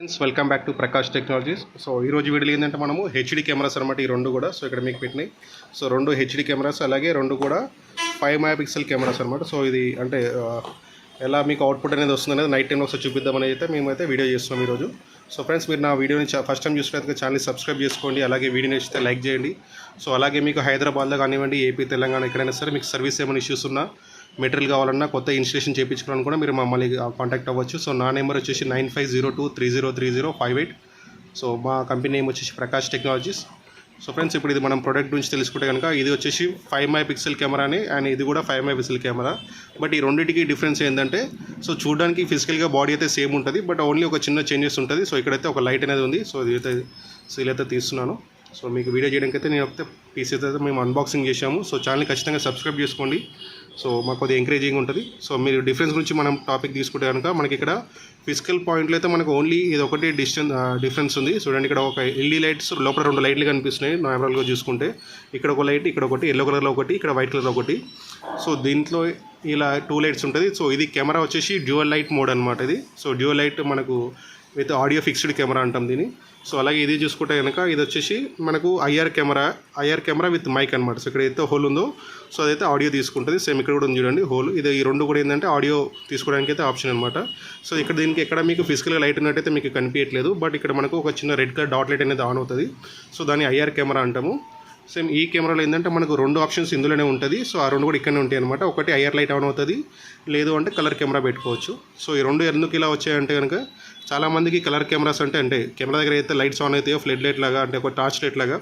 Friends welcome back to Prakash technologies. So ఈరోజు video ఏంటంటే మనము హెచ్డి కెమెరాస్ అనమాట. ఈ రెండు కూడా సో ఇక్కడ మీకు పెట్టినాయి. సో రెండు హెచ్డి కెమెరాస్, అలాగే రెండు కూడా 5 మెగాపిక్సెల్ కెమెరాస్ అనమాట. సో ఇది అంటే ఎలా మీకు అవుట్పుట్ అనేది వస్తుంది అనేది నైట్ టైంలో ఒకసారి చూపిద్దామని అయితే మేమైతే వీడియో చేస్తున్నాం ఈరోజు. సో ఫ్రెండ్స్, మీరు నా వీడియోని ఫస్ట్ టైం చూసినట్లయితే ఛానల్ సబ్స్క్రైబ్ చేసుకోండి, అలాగే వీడియో నచ్చితే లైక్ చేయండి. సో అలాగే మీకు హైదరాబాద్లో కానివ్వండి, ఏపీ, తెలంగాణ ఎక్కడైనా సరే మీకు సర్వీస్ ఏమైనా ఇష్యూస్ ఉన్నా, మెటీరియల్ కావాలన్నా, కొత్త ఇన్స్టలేషన్ చేయించుకోవాలని కూడా మీరు మమ్మల్ని కాంటాక్ట్ అవ్వచ్చు. సో నా నెంబర్ వచ్చేసి 9502303058. సో మా కంపెనీ నేమ్ వచ్చేసి ప్రకాష్ టెక్నాలజీస్. సో ఫ్రెండ్స్, ఇప్పుడు ఇది మనం ప్రోడక్ట్ గురించి తెలుసుకుంటే కనుక ఇది వచ్చేసి 5 మెగాపిక్సెల్ కెమెరాని, అండ్ ఇది కూడా 5 మెగాపిక్సెల్ కెమెరా. బట్ ఈ రెండింటికి డిఫరెన్స్ ఏంటంటే, సో చూడడానికి ఫిజికల్గా బాడీ అయితే సేమ్ ఉంటుంది, బట్ ఓన్లీ ఒక చిన్న చేంజెస్ ఉంటుంది. సో ఇక్కడైతే ఒక లైట్ అనేది ఉంది. సో ఇదైతే సీల్ అయితే తీస్తున్నాను. సో మీకు వీడియో చేయడానికి అయితే నేను అయితే పీసీ అయితే మేము అన్బాక్సింగ్ చేసాము. సో ఛానల్ని ఖచ్చితంగా సబ్స్క్రైబ్ చేసుకోండి. సో మాకు కొద్దిగా ఎంకరేజింగ్ ఉంటుంది. సో మీరు డిఫరెన్స్ గురించి మనం టాపిక్ తీసుకుంటే కనుక మనకి ఇక్కడ ఫిజికల్ పాయింట్లో అయితే మనకు ఓన్లీ ఇది ఒకటి డిఫరెన్స్ ఉంది. చూడండి, ఇక్కడ ఒక ఎల్ఈడి లైట్స్ లోపల 2 లైట్లు కనిపిస్తున్నాయి నార్మల్గా చూసుకుంటే. ఇక్కడ ఒక లైట్, ఇక్కడ ఒకటి ఎల్లో కలర్లో ఒకటి, ఇక్కడ వైట్ కలర్లో ఒకటి. సో దీంట్లో ఇలా 2 లైట్స్ ఉంటుంది. సో ఇది కెమెరా వచ్చేసి డ్యూయల్ లైట్ మోడ్ అనమాట. ఇది సో డ్యూయల్ లైట్ మనకు విత్ ఆడియో ఫిక్స్డ్ కెమెరా అంటాం దీన్ని. సో అలాగే ఇది చూసుకుంటే కనుక ఇది వచ్చేసి మనకు ఐఆర్ కెమెరా విత్ మైక్ అనమాట. సో ఇక్కడ అయితే హోల్ ఉందో సో అదైతే ఆడియో తీసుకుంటుంది. సేమ్ ఇక్కడ కూడా ఉంది చూడండి హోల్. ఇది ఈ రెండు కూడా ఏంటంటే ఆడియో తీసుకోవడానికి అయితే ఆప్షన్ అనమాట. సో ఇక్కడ దీనికి ఎక్కడ మీకు ఫిజికల్గా లైట్ ఉన్నట్టయితే మీకు కనిపించట్లేదు, బట్ ఇక్కడ మనకు ఒక చిన్న రెడ్ కలర్ డాట్ లైట్ అనేది ఆన్ అవుతుంది. సో దాన్ని ఐఆర్ కెమెరా అంటాము. సేమ్ ఈ కెమెరాలో ఏంటంటే మనకు 2 ఆప్షన్స్ ఇందులోనే ఉంటుంది. సో ఆ 2 కూడా ఇక్కడనే ఉంటాయి అనమాట. ఒకటి ఐఆర్ లైట్ ఆన్ అవుతుంది, లేదు అంటే కలర్ కెమెరా పెట్టుకోవచ్చు. సో ఈ 2 ఎందుకు ఇలా వచ్చాయంటే కనుక, చాలామందికి కలర్ కెమెరాస్ అంటే కెమెరా దగ్గర అయితే లైట్స్ ఆన్ అవుతాయో ఫ్లడ్ లైట్ లాగా, అంటే ఒక టార్చ్ లైట్ లాగా,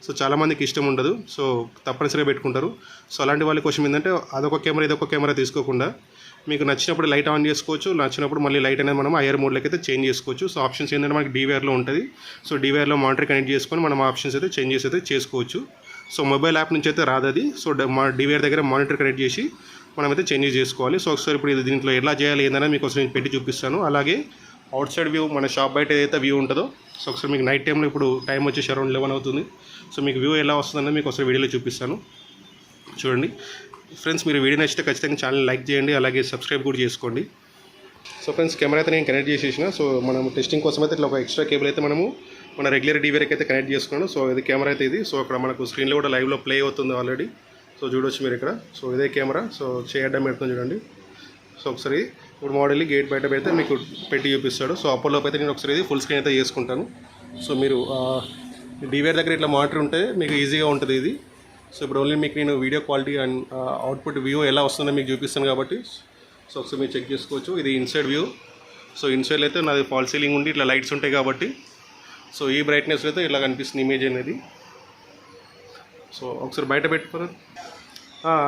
సో చాలామందికి ఇష్టం ఉండదు. సో తప్పనిసరిగా పెట్టుకుంటారు. సో అలాంటి వాళ్ళ కోసం ఏంటంటే అదొక కెమెరా ఇదొక కెమెరా తీసుకోకుండా మీకు నచ్చినప్పుడు లైట్ ఆన్ చేసుకోవచ్చు, నచ్చినప్పుడు మళ్ళీ లైట్ అనేది మనం ఐఆర్ మోడ్లోకి అయితే చేంజ్ చేసుకోవచ్చు. సో ఆప్షన్స్ ఏంటంటే మనకి డీవీఆర్లో ఉంటుంది. సో డీవీఆర్లో మానిటర్ కనెక్ట్ చేసుకొని మనం ఆప్షన్స్ అయితే చేంజ్ చేసి అయితే చేసుకోవచ్చు. సో మొబైల్ యాప్ నుంచి అయితే రాదు అది. సో మా డీవీఆర్ దగ్గర మానిటర్ కనెక్ట్ చేసి మనమైతే చేంజ్ చేసుకోవాలి. సో ఒకసారి ఇప్పుడు ఇది దీంట్లో ఎలా చేయాలి ఏంటనే మీకు ఒకసారి నేను పెట్టి చూపిస్తాను. అలాగే అవుట్ సైడ్ వ్యూ, మన షాప్ బయట ఏదైతే వ్యూ ఉంటుందో, సో ఒకసారి మీకు నైట్ టైంలో ఇప్పుడు టైం వచ్చేసి అరౌండ్ 11 అవుతుంది. సో మీకు వ్యూ ఎలా వస్తుందనేది మీకు ఒకసారి వీడియోలో చూపిస్తాను. చూడండి ఫ్రెండ్స్, మీరు వీడియో నచ్చితే ఖచ్చితంగా ఛానల్ లైక్ చేయండి, అలాగే సబ్స్క్రైబ్ కూడా చేసుకోండి. సో ఫ్రెండ్స్, కెమెరా అయితే నేను కనెక్ట్ చేసేసిన. సో మనం టెస్టింగ్ కోసం అయితే ఇట్లా ఒక ఎక్స్ట్రా కేబుల్ అయితే మనము మన రెగ్యులర్ డీవీఆర్కి అయితే కనెక్ట్ చేసుకున్నాను. సో ఇది కెమెరా అయితే ఇది. సో అక్కడ మనకు స్క్రీన్లో కూడా లైవ్లో ప్లే అవుతుంది ఆల్రెడీ. సో చూడవచ్చు మీరు ఇక్కడ. సో ఇదే కెమెరా. సో చేయడం పెడుతుంది చూడండి. సో ఒకసారి ఇప్పుడు మోడల్ని గేట్ బయట పెడితే మీకు పెట్టి చూపిస్తాడు. సో అప్పటిలోపు అయితే నేను ఒకసారి ఇది ఫుల్ స్క్రీన్ అయితే చేసుకుంటాను. సో మీరు డీవీఆర్ దగ్గర ఇట్లా మానిటర్ ఉంటే మీకు ఈజీగా ఉంటుంది ఇది. సో ఇప్పుడు ఓన్లీ మీకు నేను video quality and output view ఎలా వస్తుందో మీకు చూపిస్తాను కాబట్టి సో ఒకసారి మీరు చెక్ చేసుకోవచ్చు. ఇది ఇన్సైడ్ వ్యూ. సో ఇన్సైడ్ అయితే నాది ఫాల్ సీలింగ్ ఉండి ఇట్లా లైట్స్ ఉంటాయి కాబట్టి సో ఈ బ్రైట్నెస్ అయితే ఇలా కనిపిస్తుంది ఇమేజ్ అనేది. సో ఒకసారి బయట పెట్టుకోరు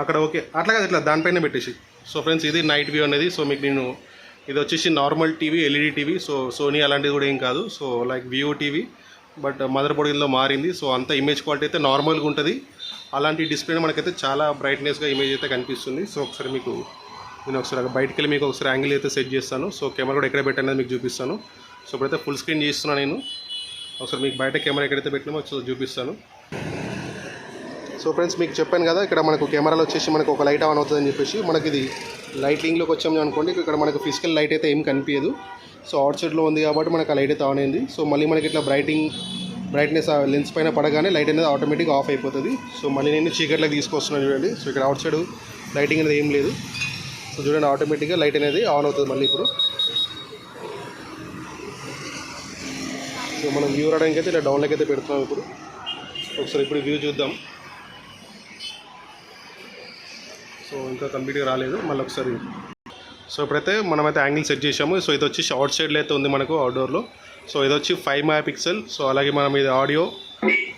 అక్కడ ఓకే, అట్లా కాదు ఇట్లా దానిపైన పెట్టేసి. సో ఫ్రెండ్స్, ఇది నైట్ వ్యూ అనేది. సో మీకు నేను ఇది వచ్చేసి normal TV, LED TV. So Sony అలాంటిది కూడా ఏం కాదు. So like Vivo TV, but motherboard ఇందులో మారింది. సో అంత ఇమేజ్ క్వాలిటీ అయితే నార్మల్గా ఉంటుంది. అలాంటి డిస్ప్లే మనకైతే చాలా బ్రైట్నెస్గా ఇమేజ్ అయితే కనిపిస్తుంది. సో ఒకసారి మీకు నేను ఒకసారి బయటికి వెళ్ళి మీకు ఒకసారి యాంగిల్ అయితే సెట్ చేస్తాను. సో కెమెరా కూడా ఎక్కడ పెట్టానది మీకు చూపిస్తాను. సో ఇప్పుడైతే ఫుల్ స్క్రీన్ చేస్తున్నాను నేను. ఒకసారి మీకు బయట కెమెరా ఎక్కడైతే పెట్టినామో ఒకసారి చూపిస్తాను. సో ఫ్రెండ్స్, మీకు చెప్పాను కదా, ఇక్కడ మనకు కెమెరాలో వచ్చేసి మనకు ఒక లైట్ ఆన్ అవుతుందని చెప్పేసి. మనకి ఇది లైటింగ్లోకి వచ్చాము అనుకోండి, ఇక్కడ మనకు ఫిజికల్ లైట్ అయితే ఏం కనిపించదు. సో అవుట్ సైడ్లో ఉంది కాబట్టి మనకు ఆ లైట్ అయితే ఆన్ అయింది. సో మళ్ళీ మనకి ఇట్లా బ్రైట్నెస్ ఆ లెన్స్ పైన పడగానే లైట్ అనేది ఆటోమేటిక్గా ఆఫ్ అయిపోతుంది. సో మళ్ళీ నేను చీకట్లోకి తీసుకొస్తున్నాను చూడండి. సో ఇక్కడ అవుట్ సైడ్ లైటింగ్ అనేది ఏం లేదు. సో చూడండి, ఆటోమేటిక్గా లైట్ అనేది ఆన్ అవుతుంది మళ్ళీ ఇప్పుడు. సో మనం వ్యూ రావడానికి అయితే ఇలా డౌన్లోకి అయితే పెడుతున్నాం ఇప్పుడు. ఒకసారి ఇప్పుడు వ్యూ చూద్దాం. సో ఇంకా కంప్లీట్గా రాలేదు, మళ్ళీ ఒకసారి. సో ఇప్పుడైతే మనమైతే యాంగిల్ సెట్ చేసాము. సో ఇది వచ్చేసి అవుట్ సైడ్లో అయితే ఉంది మనకు అవుట్డోర్లో. సో ఇది వచ్చి 5 మెగాపిక్సెల్. సో అలాగే మనం ఇది ఆడియో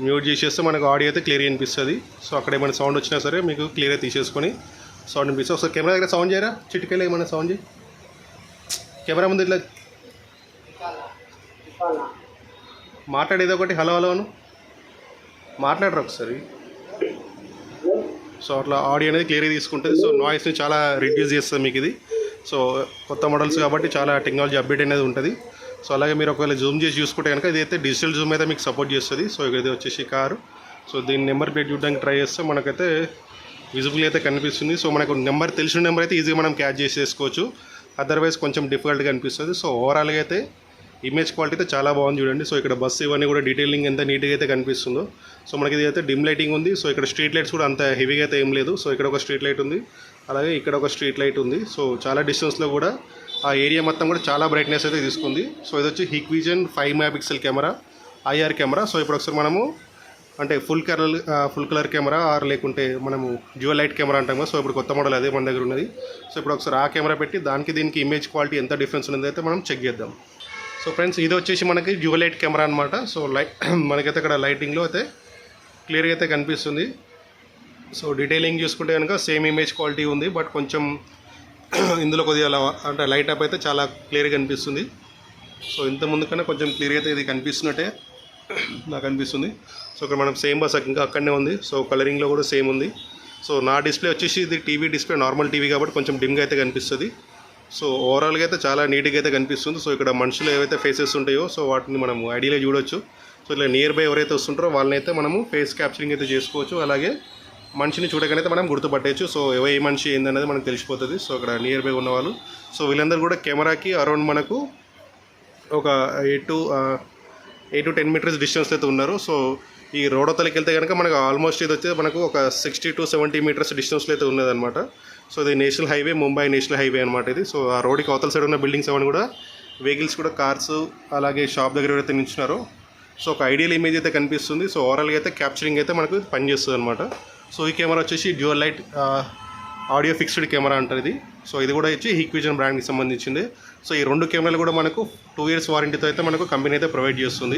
మ్యూట్ చేసేస్తే మనకు ఆడియో అయితే క్లియర్ అనిపిస్తుంది. సో అక్కడ ఏమైనా సౌండ్ వచ్చినా సరే మీకు క్లియర్గా తీసేసుకొని సౌండ్ అనిపిస్తుంది. ఒకసారి కెమెరా దగ్గర సౌండ్ చేయరా, చిటికెళ్ళి ఏమైనా సౌండ్ చేయి. కెమెరా ముందు ఇట్లా మాట్లాడేది ఒకటి, హలో హలో అను మాట్లాడరు ఒకసారి. సో అట్లా ఆడియో అనేది క్లియర్గా తీసుకుంటుంది. సో నాయిస్ని చాలా రిడ్యూస్ చేస్తుంది మీకు ఇది. సో కొత్త మోడల్స్ కాబట్టి చాలా టెక్నాలజీ అప్డేట్ అనేది ఉంటుంది. సో అలాగే మీరు ఒకవేళ జూమ్ చేసి చూసుకుంటే కనుక ఇదైతే డిజిటల్ జూమ్ అయితే మీకు సపోర్ట్ చేస్తుంది. సో ఇది వచ్చేసి కారు. సో దీని నెంబర్ ప్లేట్ చూడడానికి ట్రై చేస్తే మనకైతే విజిబుల్ అయితే కనిపిస్తుంది. సో మనకు నెంబర్ తెలిసిన నెంబర్ అయితే ఈజీగా మనం క్యాచ్ చేసేసుకోవచ్చు. అదర్వైజ్ కొంచెం డిఫికల్ట్గా అనిపిస్తుంది. సో ఓవరాల్గా అయితే ఇమేజ్ క్వాలిటీ అయితే చాలా బాగుంది చూడండి. సో ఇక్కడ బస్సు ఇవన్నీ కూడా డీటెయిలింగ్ ఎంత నీట్గా అయితే కనిపిస్తుందో. సో మనకి ఇది అయితే డిమ్ లైటింగ్ ఉంది. సో ఇక్కడ స్ట్రీట్ లైట్స్ కూడా అంత హెవీగా అయితే ఏం లేదు. సో ఇక్కడ ఒక స్ట్రీట్ లైట్ ఉంది, అలాగే ఇక్కడ ఒక స్ట్రీట్ లైట్ ఉంది. సో చాలా డిస్టెన్స్లో కూడా ఆ ఏరియా మొత్తం కూడా చాలా బ్రైట్నెస్ అయితే తీసుకుంది. సో ఇది వచ్చి Hikvision 5 megapixel camera, IR camera. So ఇప్పుడు ఒకసారి మనము అంటే ఫుల్ కలర్ కెమెరా ఆర్ లేకుంటే మనము డ్యూయల్ లైట్ కెమెరా అంటాం కదా. సో ఇప్పుడు కొత్త మోడల్ అదే మన దగ్గర ఉన్నది. సో ఇప్పుడు ఒకసారి ఆ కెమెరా పెట్టి దీనికి ఇమేజ్ క్వాలిటీ ఎంత డిఫరెన్స్ ఉన్నది అయితే మనం చెక్ చేద్దాం. సో ఫ్రెండ్స్ ఇది వచ్చేసి మనకి డ్యూయల్ లైట్ కెమెరా అనమాట. సో మనకైతే ఇక్కడ లైటింగ్లో అయితే క్లియర్గా అయితే కనిపిస్తుంది. సో డీటెయిలింగ్ చూసుకుంటే కనుక సేమ్ ఇమేజ్ క్వాలిటీ ఉంది, బట్ కొంచెం ఇందులో కొద్దిగా అంటే లైట్ అప్ అయితే చాలా క్లియర్గా కనిపిస్తుంది. సో ఇంత ముందు కన్నా కొంచెం క్లియర్గా అయితే ఇది కనిపిస్తున్నట్టే నాకు అనిపిస్తుంది. సో ఇక్కడ మనం సేమ్ బస్ ఇంకా అక్కడనే ఉంది. సో కలరింగ్లో కూడా సేమ్ ఉంది. సో నా డిస్ప్లే వచ్చేసి ఇది టీవీ డిస్ప్లే, నార్మల్ టీవీ కాబట్టి కొంచెం డిమ్గా అయితే కనిపిస్తుంది. సో ఓవరాల్గా అయితే చాలా నీట్గా అయితే కనిపిస్తుంది. సో ఇక్కడ మనుషులు ఏవైతే ఫేసెస్ ఉంటాయో సో వాటిని మనం ఐడియాలో చూడొచ్చు. సో ఇలా నియర్ బై ఎవరైతే వస్తుంటారో వాళ్ళనైతే మనము ఫేస్ క్యాప్చరింగ్ అయితే చేసుకోవచ్చు. అలాగే మనిషిని చూడగానైతే మనం గుర్తుపట్టవచ్చు. సో ఏ మనిషి ఏందనేది మనకు తెలిసిపోతుంది. సో అక్కడ నియర్ బై ఉన్నవాళ్ళు. సో వీళ్ళందరూ కూడా కెమెరాకి అరౌండ్ మనకు ఒక 8 to 10 మీటర్స్ డిస్టెన్స్ అయితే ఉన్నారు. సో ఈ రోడ్ అవతలకి వెళ్తే కనుక మనకు ఆల్మోస్ట్ ఇది వచ్చి మనకు ఒక 60 to 70 మీటర్స్ డిస్టెన్స్లో అయితే ఉన్నదన్నమాట. సో ఇది national highway, Mumbai national highway అనమాట ఇది. సో ఆ రోడ్కి అవతల సైడ్ ఉన్న బిల్డింగ్స్ అవన్నీ కూడా వెహికల్స్ కూడా కార్స్ అలాగే షాప్ దగ్గర ఎవరైతే నిల్చున్నారో సో ఒక ఐడియల్ ఇమేజ్ అయితే కనిపిస్తుంది. సో ఓవరాల్గా అయితే క్యాప్చరింగ్ అయితే మనకు పనిచేస్తుంది అనమాట. సో ఈ కెమెరా వచ్చేసి dual light audio fixed camera అంటారు ఇది. సో ఇది కూడా వచ్చి హిక్విజన్ బ్రాండ్కి సంబంధించింది. సో ఈ 2 కెమెరాలు కూడా మనకు 2 years వారంటీతో అయితే మనకు కంపెనీ అయితే ప్రొవైడ్ చేస్తుంది.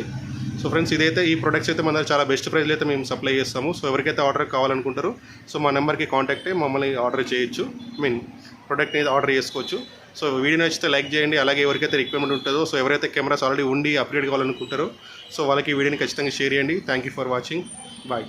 సో ఫ్రెండ్స్ ఇదైతే ఈ ప్రొడక్ట్స్ అయితే మన దగ్గర చాలా బెస్ట్ ప్రైస్లో అయితే మేము సప్లై చేస్తాము. సో ఎవరికైతే ఆర్డర్ కావాలనుకుంటారో సో మా నెంబర్కి కాంటాక్ట్ అయ్యి మమ్మల్ని ఆర్డర్ చేయొచ్చు, ప్రోడక్ట్ అయితే ఆర్డర్ చేసుకోవచ్చు. సో వీడియో నచ్చితే లైక్ చేయండి. అలాగే ఎవరికైతే రిక్వైర్మెంట్ ఉంటుందో సో ఎవరైతే కెమెరాస్ ఆల్రెడీ ఉండి అప్గ్రేడ్ కావాలనుకుంటారో సో వాళ్ళకి ఈ వీడియోని ఖచ్చితంగా షేర్ చేయండి. Thank you for watching. Bye.